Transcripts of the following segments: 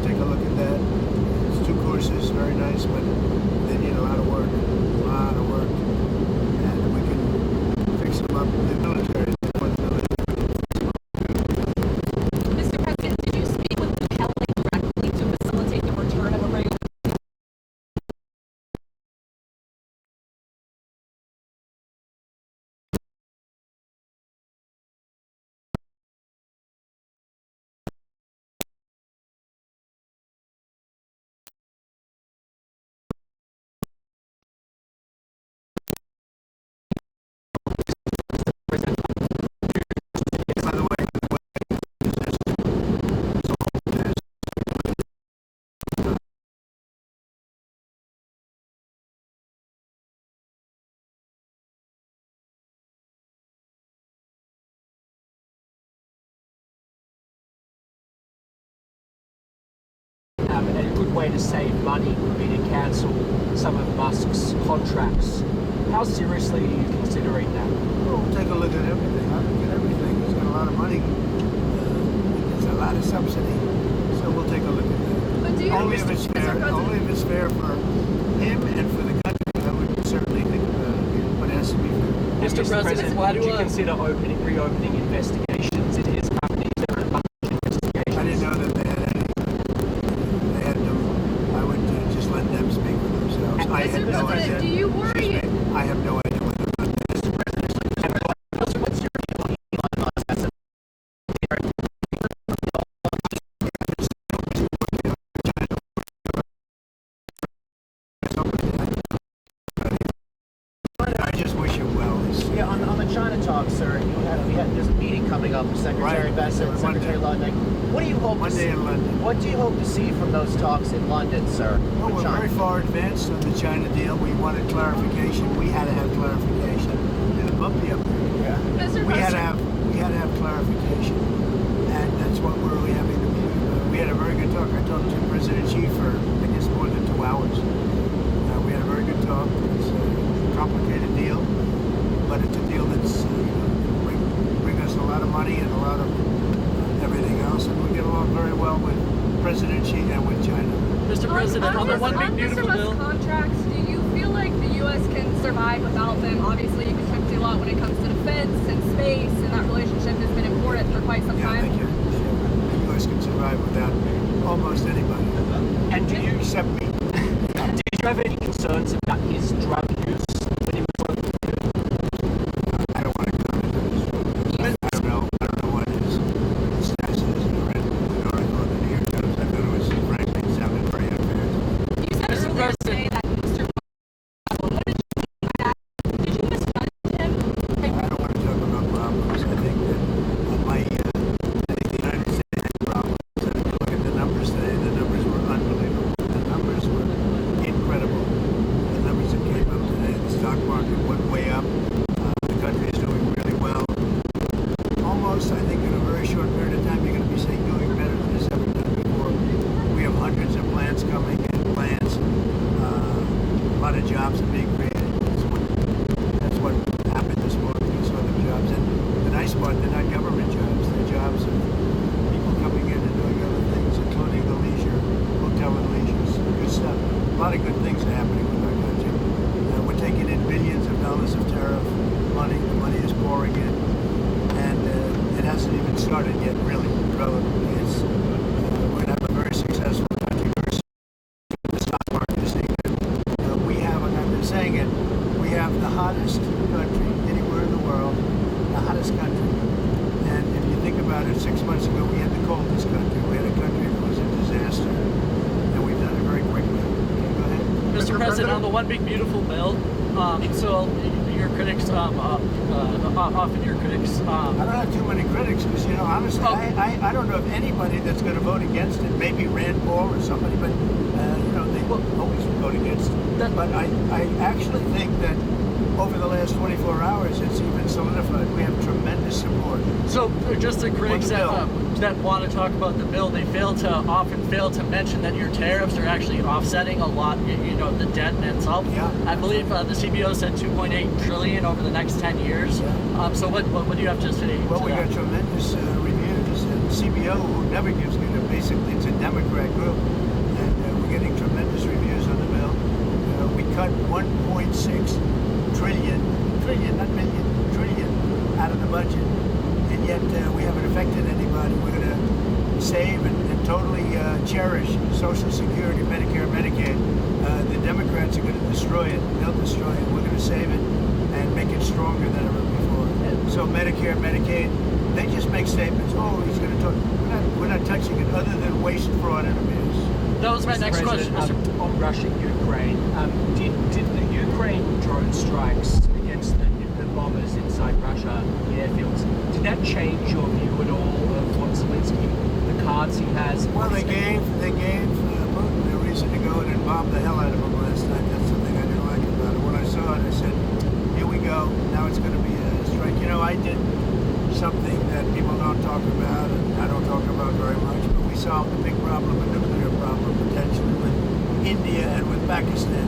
take a look at that. It's 2 courses, very nice, but they need a lot of work, and we can fix them up in the military. Mr. President, did you speak with the Kelly directly to facilitate the return of a regular? By the way, And a good way to save money would be to cancel some of Musk's contracts. How seriously are you considering that? well, we'll take a look at everything. I look at everything. He's got a lot of money. There's a lot of subsidy, so we'll take a look at that. But do you Only if it's fair. Only if it's fair for him and for the country. I would certainly think about it, but it has to be fair. Mr. President, why did you consider reopening investigations into his companies? There are a bunch of investigations. I didn't know that they had any. They had them. I would just let them speak for themselves. I had no idea. Do you worry? I have no idea what they're about. What's your view on Elon Musk as a I just wish him well. Yeah, on the China talk, sir, there's a meeting coming up with Secretary Right. Bessent and Secretary London. What do you hope to see? Monday in London. What do you hope to see from those talks in London, sir? Well, with we're China? very far advanced on the China deal. We wanted clarification. We had to have clarification. And a bumpy up there. Yeah. Mr. We had President, to have clarification, and that's what we're really having to do. We had a very good talk. I talked to President Xi for I guess more than 2 hours. We had a very good talk. It's a complicated deal, but it's a deal that's bring us a lot of money and a lot of everything else, and we get along very well with President Xi and with China. Mr. President, on the one big beautiful Mr. bill. Musk contracts, do you feel like the U.S. can survive without them? Obviously, you contribute a lot when it comes to defense and space, and that relationship has been important for quite some Yeah, I time. think the U.S. can survive without almost anybody, And do you except me. did you have any concerns about his drug use when he was working with you? I don't want to comment on this. I don't know what his status is. I read the article in the New York Times. I thought it was, frankly, it sounded very unfair. You said earlier today that Mr. Musk, what did you mean by that? Did you misfund him? I don't want to talk about problems. I think that I think the United States had problems. And if you look at the numbers today, the numbers were unbelievable. The numbers were incredible. The numbers that came up today, the stock market went way up. The country is doing really well. Almost, I think, in a very short period of time, you're going to be saying doing better than it's ever done before. We have hundreds of plants coming in, plants. A lot of jobs are being created. That's what happened this morning. We saw the jobs. And the nice part, they're not government jobs. They're jobs of people coming in and doing other things, including the leisure, hotel and leisure. Good stuff. A lot of good things are happening with our country. We're taking in billions of dollars of tariff money. The money is pouring in. And it hasn't even started yet, really, relatively. We're going to have a very successful country. The stock market is saying that we have, and I've been saying it, we have the hottest country anywhere in the world, the hottest country. And if you think about it, 6 months ago we had the coldest country. We had a country that was a disaster. And we've done it very quickly. Okay, go ahead. Mr. President, on the one big beautiful bill. So your critics, often your critics. I don't have too many critics because, honestly, I don't know of anybody that's going to vote against it. Maybe Rand Paul or somebody, but, they always vote against it. But I actually think that over the last 24 hours, it's even solidified. We have tremendous support. So just the critics that want to talk about the bill, they often fail to mention that your tariffs are actually offsetting a lot, the debt in itself. Yeah. I believe the CBO said 2.8 trillion over the next 10 years. Yeah. So what do you have to say? Well, to we that? got tremendous reviews, and CBO, who never gives me basically it's a Democrat group, and we're getting tremendous reviews on the bill. We cut 1.6 trillion, not million, trillion out of the budget, and yet we haven't affected anybody. We're going to save and totally cherish Social Security, Medicare, Medicaid. The Democrats are going to destroy it. They'll destroy it. We're going to save it and make it stronger than ever before. So Medicare, Medicaid, they just make statements. Oh, he's going to talk. We're not touching it other than waste, fraud, and abuse. That was my next question, Mr. On Russia, Ukraine, did the Ukraine drone strikes against the bombers inside Russia, the airfields, did that change your view at all of what Zelensky, the cards he has? Well, they gave Putin a reason to go in and bomb the hell out of him last night. That's something I didn't like about it. When I saw it, I said, here we go. Now it's going to be a strike. You know, I did something that people don't talk about, and I don't talk about very much, but we solved a big problem, a nuclear problem, potentially with India and with Pakistan.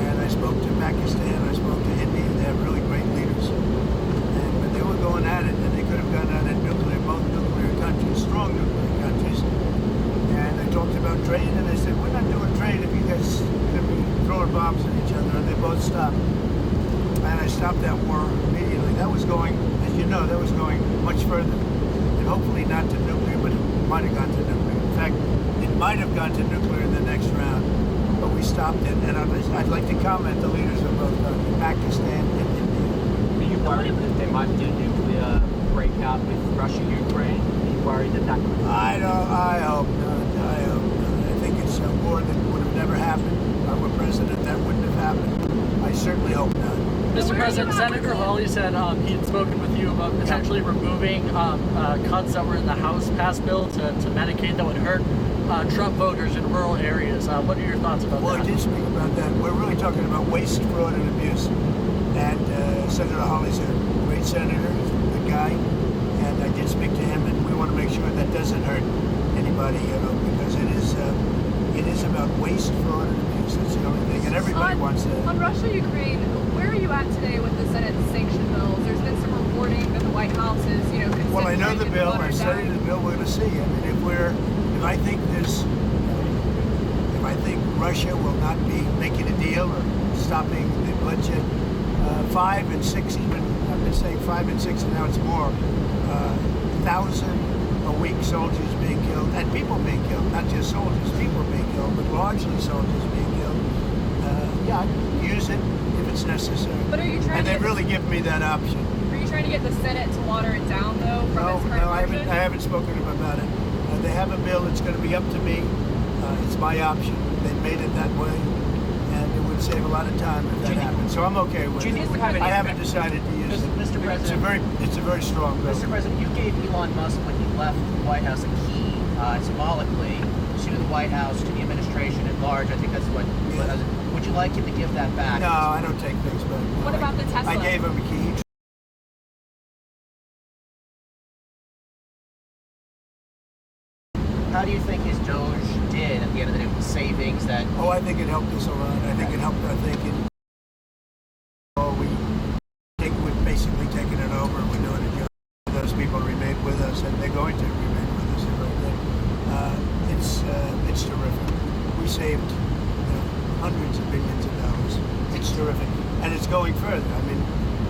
And I spoke to Pakistan, I spoke to India. They have really great leaders. But they were going at it, and they could have gone at it nuclear, both nuclear countries, strong nuclear countries. And I talked about trade, and I said, we're not doing trade if you guys are going to be throwing bombs at each other, and they both stopped. And I stopped that war immediately. That was going, as you know, that was going much further. And hopefully not to nuclear, but it might have gone to nuclear. In fact, it might have gone to nuclear in the next round, but we stopped it. And I'd like to comment the leaders of both countries, Pakistan and India. Are you worried that there might be a nuclear breakout with Russia, Ukraine? Are you worried that that could... I hope not. I hope not. I think it's a war that would have never happened. If I were president, that wouldn't have happened. I certainly hope not. Mr. President, Senator Hawley said he had spoken with you about potentially removing cuts that were in the House passed bill to Medicaid that would hurt Trump voters in rural areas. What are your thoughts about that? Well, I did speak about that. We're really talking about waste, fraud, and abuse. And Senator Hawley's a great senator. He's a good guy. And I did speak to him, and we want to make sure that doesn't hurt anybody, because it is about waste, fraud, and abuse. That's the only thing. And everybody wants that. On Russia, Ukraine, where are you at today with the Senate sanction bills? There's been some reporting that the White House is, considering Well, I know the bill. I watered studied down. the bill. We're going to see. I mean, if I think Russia will not be making a deal or stopping the bloodshed, 5 and 6, even I've been saying 5 and 6, and now it's more. 1,000 a week soldiers being killed, and people being killed, not just soldiers, people being killed, but largely soldiers being killed. Yeah, I'd use it if it's necessary. But are you trying And to they've really given me that option. Are you trying to get the Senate to water it down, though, from its current I version? haven't spoken to them about it. They have a bill. It's going to be up to me. It's my option. They made it that way, and it would save a lot of time if that happened. So I'm okay with Do you it. think we have any I haven't decided to use it. Mr. President, It's a very strong bill. Mr. President, you gave Elon Musk, when he left the White House, a key symbolically to the White House, to the administration at large. I think that's what. Would you like him to give that back? No, I don't take things back. What about the Tesla? I gave him a key. How do you think his Doge did at the end of the day with the savings that... Oh, I think it helped us a lot. I think it helped our thinking. We've basically taken it over. We're doing a job. Those people remain with us, and they're going to remain with us. It's terrific. We saved hundreds of billions of dollars. It's terrific, and it's going further. I mean,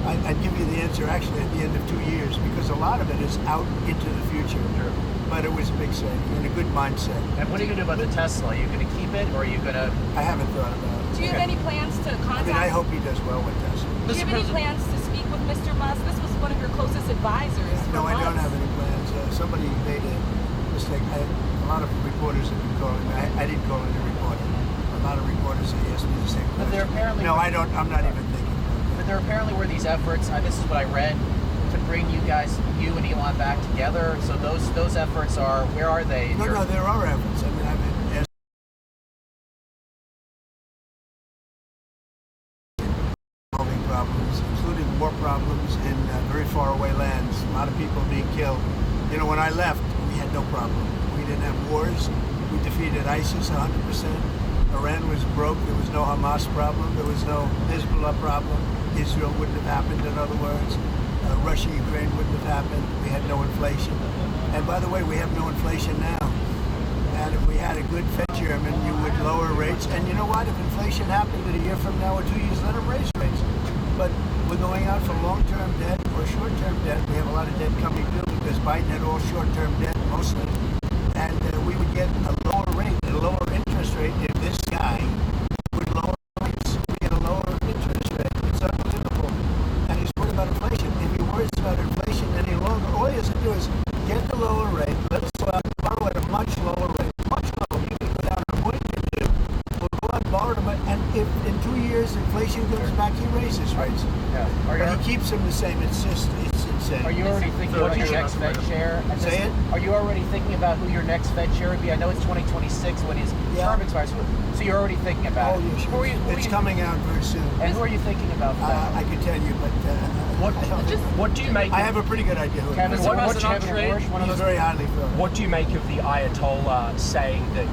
I'd give you the answer actually at the end of 2 years, because a lot of it is out into the future. Sure. But it was a big saving and a good mindset. And what are you going to do about the Tesla? Are you going to keep it, or are you going to... I haven't thought about it. Do you have any plans to contact? I hope he does well with Tesla. Do you have any plans to speak with Mr. Musk? This was one of your closest advisors. No, for I don't months. have any plans. Somebody made a mistake. A lot of reporters have been calling me. I didn't call any reporter. A lot of reporters have asked me the same question. But there apparently... No, I don't. I'm not even thinking about that. But there apparently were these efforts, this is what I read, to bring you and Elon back together. So those efforts are, where are they? No, there are efforts. I mean, I've been asked solving problems, including war problems in very far away lands. A lot of people being killed. When I left, we had no problem. We didn't have wars. We defeated ISIS 100%. Iran was broke. There was no Hamas problem. There was no Hezbollah problem. Israel wouldn't have happened, in other words. Russia, Ukraine wouldn't have happened. We had no inflation. And by the way, we have no inflation now. And if had a good Fed chairman, you would lower rates. And you know what? If inflation happened in a year from now or 2 years, let them raise rates. But we're going out for long-term debt or short-term debt. We have a lot of debt coming due because Biden had all short-term debt mostly. And we would get a lower rate, a lower interest rate if this guy would lower rates. We get a lower interest rate. It's unbelievable. And he's worried about inflation. If he worries about inflation any longer, all he has to do is get the lower rate. Let us go out and borrow at a much lower rate. Much lower. You can go down and what you do. We'll go out and borrow them. And if in 2 years inflation goes back, he raises rates. Yeah. But he keeps them the same. It's insane. Are you already thinking about your next Fed chair? Say it? Are you already thinking about who your next Fed chair would be? I know it's 2026 when his term expires, so you're already thinking about it. Yeah, sure. It's coming out very soon. And who are you thinking about for that? I could tell you, but What do you make? I have a pretty good idea who it Kevin, is. what's Kevin Warsh? One of He's those. very highly favored. What do you make of the Ayatollah saying that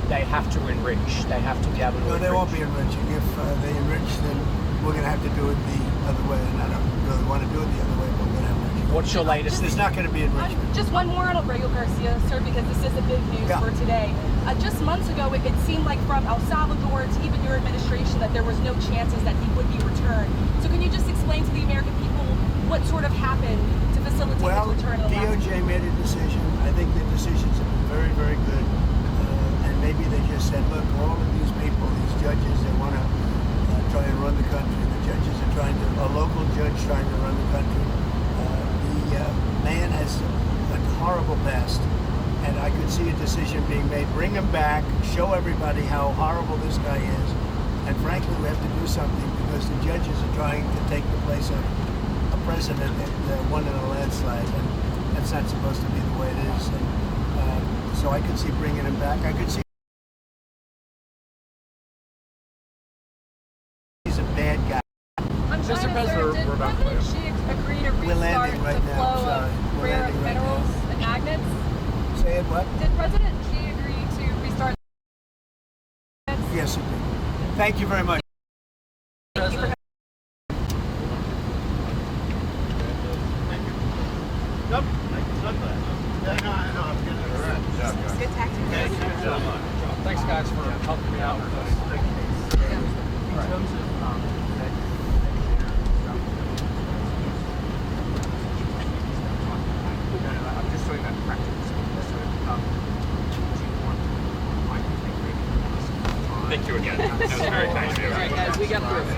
they have to enrich? They have to be able to. No, they won't be enriching. If they enrich, then we're going to have to do it the other way. And I don't really want to do it the other way, but we're going to have to. What's your latest? There's not going to be enrichment. Just one more on Abrego Garcia, sir, because this is the big news Yeah. for today. Just months ago, it seemed like from El Salvador to even your administration that there was no chances that he would be returned. So can you just explain to the American people what sort of happened to facilitate Well, his return? DOJ made a decision. I think the decisions have been very, very good. And maybe they just said, look, all of these people, these judges, they want to try and run the country. The judges are trying to, a local judge trying to run the country. The man has a horrible past. And I could see a decision being made. Bring him back, show everybody how horrible this guy is. And frankly, we have to do something because the judges are trying to take the place of a president that won in a landslide. And that's not supposed to be the way it is. And so I could see bringing him back. I could see he's a bad guy. I'm Mr. trying to President, did President Xi agree to We're restart landing right the now, flow sorry. of We're rare landing right minerals and magnets? Say it what? Did President Xi agree to restart? Yes, he did. Thank you very much. Thank you for good tactics. Thanks, guys, for helping me out with this. In terms of I'm just doing that practice. So, do you want Mike to take maybe? Thank you again. That was very kind of you. All right, guys, we got through.